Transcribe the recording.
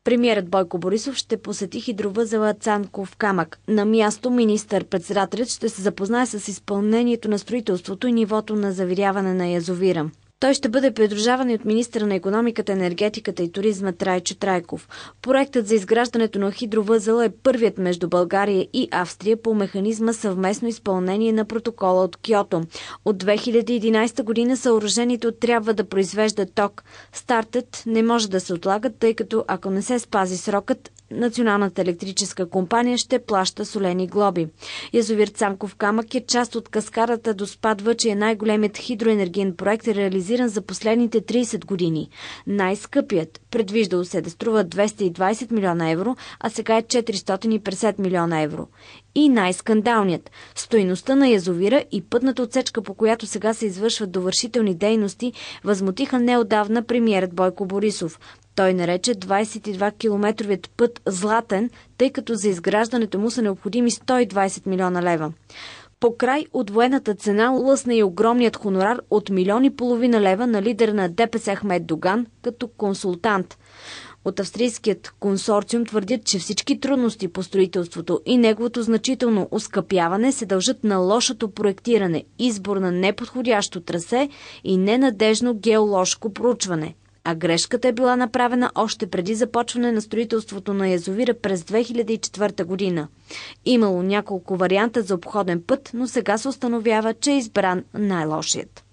Премиерът Бойко Борисов ще посети хидровъзела Цанков камък. На място министър-председателят ще се запознае с изпълнението на строителството и нивото на завиряване на язовира. Той ще бъде придружаван и от министъра на икономиката, енергетиката и туризма Трайчо Трайков. Проектът за изграждането на хидровъзела е първият между България и Австрия по механизма съвместно изпълнение на протокола от Киото. От 2011 година съоръжението трябва да произвежда ток. Стартът не може да се отлага, тъй като ако не се спази срокът, Националната електрическа компания ще плаща солени глоби. Язовир Цанков камък е част от каскадата Доспад Въча, най-големият хидроенергиен проект, реализиран за последните 30 години. Най-скъпият, предвиждало се да струва 220 милиона евро, а сега е 450 милиона евро. И най-скандалният – стойността на язовира и пътната отсечка, по която сега се извършват довършителни дейности, възмутиха неотдавна премиерът Бойко Борисов. Той нарече 22-километровият път златен, тъй като за изграждането му са необходими 120 милиона лева. Покрай удвоената цена лъсна и огромният хонорар от 1,5 милиона лева на лидера на ДПС Ахмед Доган като консултант. От австрийският консорциум твърдят, че всички трудности по строителството и неговото значително оскъпяване се дължат на лошото проектиране, избор на неподходящо трасе и ненадежно геоложко проучване. А грешката е била направена още преди започване на строителството на язовира през 2004 година. Имало няколко варианта за обходен път, но сега се установява, че е избран най-лошият.